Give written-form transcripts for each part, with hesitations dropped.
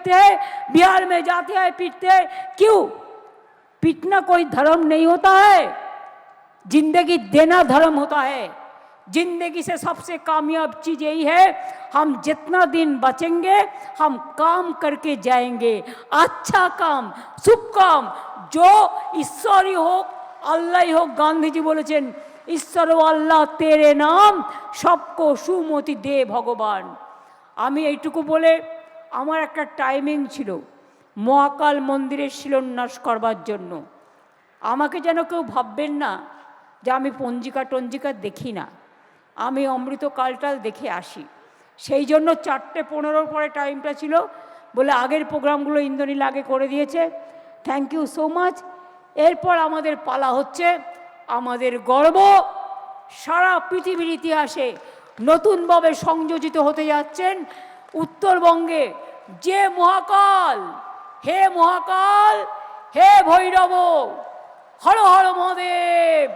पीटते हैं, बिहार में जाते हैं पीटते हैं। क्यों? पीटना कोई धर्म नहीं होता है, जिंदगी देना धर्म होता है। जिंदगी से सबसे कामयाब चीज यही है, हम जितना दिन बचेंगे हम काम करके जाएंगे, अच्छा काम, शुभ काम, जो ईश्वरी हो, আল্লাহ হোক। গান্ধীজি বলেছেন, ঈশ্বর ও আল্লাহ তেরে নাম, সবকো সুমতি দে ভগবান। আমি এইটুকু বলে, আমার একটা টাইমিং ছিল মহাকাল মন্দিরের শিলান্যাস করবার জন্য। আমাকে যেন কেউ ভাববেন না যে আমি পঞ্জিকা টঞ্জিকা দেখি না, আমি অমৃত কালটাল দেখে আসি। সেই জন্য 4:15 পরে টাইমটা ছিল বলে আগের প্রোগ্রামগুলো ইন্দ্রনীল আগে করে দিয়েছে। Thank you so much. এরপর আমাদের পালা হচ্ছে, আমাদের গর্ব সারা পৃথিবীর ইতিহাসে নতুনভাবে সংযোজিত হতে যাচ্ছেন উত্তরবঙ্গে যে মহাকাল, হে মহাকাল, হে ভৈরব, হর হর মহাদেব,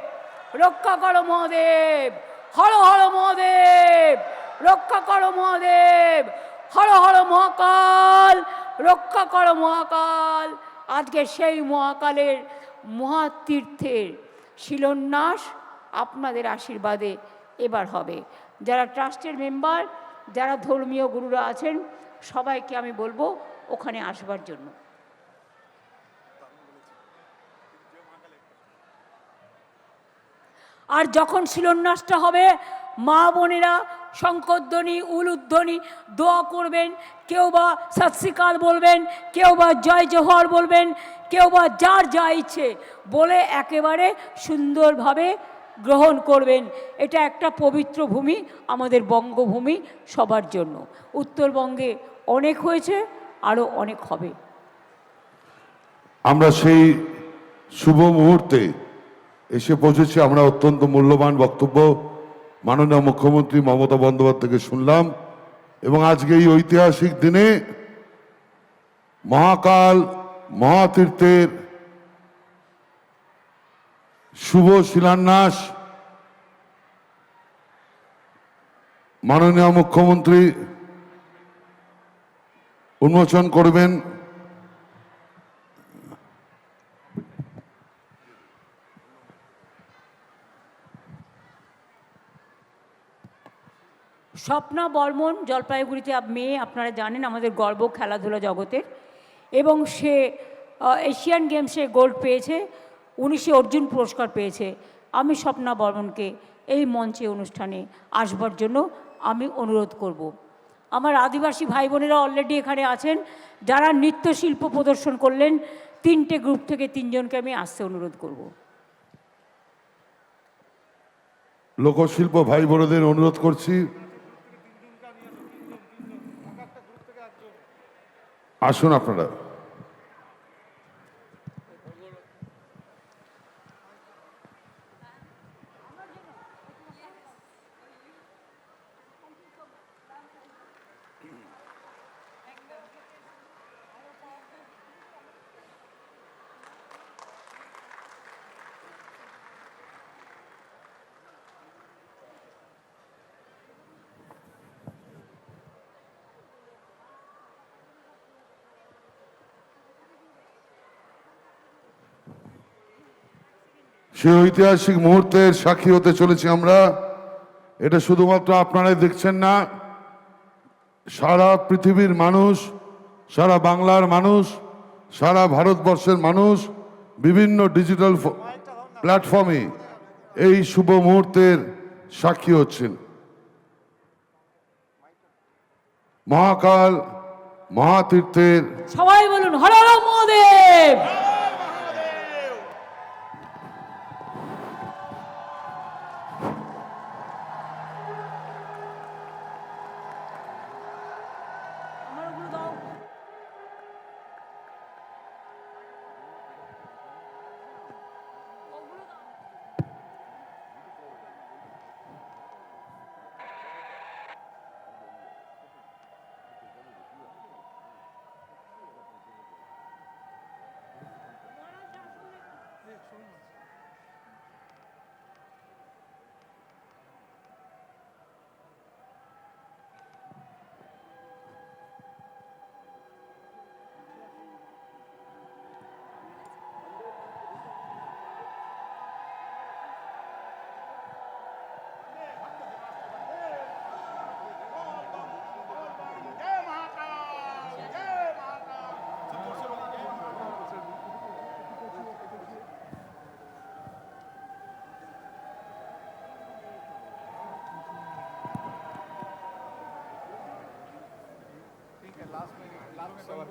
রক্ষা করো মহাদেব, হর হর মহাদেব, রক্ষা করো মহাদেব, হর হর মহাকাল, রক্ষা করো মহাকাল। আজকে সেই মহাকালের মহাতীর্থের শিলান্যাস আপনাদের আশীর্বাদে এবার হবে। যারা ট্রাস্টের মেম্বার, যারা ধর্মীয় গুরুরা আছেন, সবাইকে আমি বলবো ওখানে আসবার জন্য। আর যখন শিলান্যাসটা হবে, মা বোনেরা শঙ্করধ্বনি, উলুধ্বনি, দোয়া করবেন, কেউ বা সৎ শ্রী আকাল বলবেন, কেউ বা জয় জোহর বলবেন, কেউ বা যার যা ইচ্ছে বলে একেবারে সুন্দরভাবে গ্রহণ করবেন। এটা একটা পবিত্র ভূমি, আমাদের বঙ্গভূমি সবার জন্য। উত্তরবঙ্গে অনেক হয়েছে, আরও অনেক হবে। আমরা সেই শুভ মুহূর্তে এসে পৌঁছেছি। আমরা অত্যন্ত মূল্যবান বক্তব্য মাননীয় মুখ্যমন্ত্রী মমতা বন্দ্যোপাধ্যায় থেকে শুনলাম, এবং আজকে এই ঐতিহাসিক দিনে মহাকাল মহাতীর্থের শুভ শিলান্যাস মাননীয় মুখ্যমন্ত্রী উন্মোচন করবেন। স্বপ্না বর্মন জলপাইগুড়িতে মেয়ে, আপনারা জানেন আমাদের গর্ব খেলাধুলা জগতের, এবং সে এশিয়ান গেমসে গোল্ড পেয়েছে, 19 অর্জুন পুরস্কার পেয়েছে। আমি স্বপ্না বর্মনকে এই মঞ্চে অনুষ্ঠানে আসবার জন্য আমি অনুরোধ করব। আমার আদিবাসী ভাই বোনেরা অলরেডি এখানে আছেন, যারা নৃত্যশিল্প প্রদর্শন করলেন, 3টে গ্রুপ থেকে 3 জনকে আমি আসতে অনুরোধ করব। লোকশিল্প ভাই বোনদের অনুরোধ করছি, আসুন আপনারা। সেই ঐতিহাসিক মুহূর্তের সাক্ষী হতে চলেছি আমরা। এটা শুধুমাত্র আপনারাই দেখছেন না, সারা পৃথিবীর মানুষ, সারা বাংলার মানুষ, সারা ভারতবর্ষের মানুষ বিভিন্ন ডিজিটাল প্ল্যাটফর্মে এই শুভ মুহূর্তের সাক্ষী হচ্ছেন। মহাকাল মহাতীর্থের সবাই বলুন হর হর মহাদেব। সবার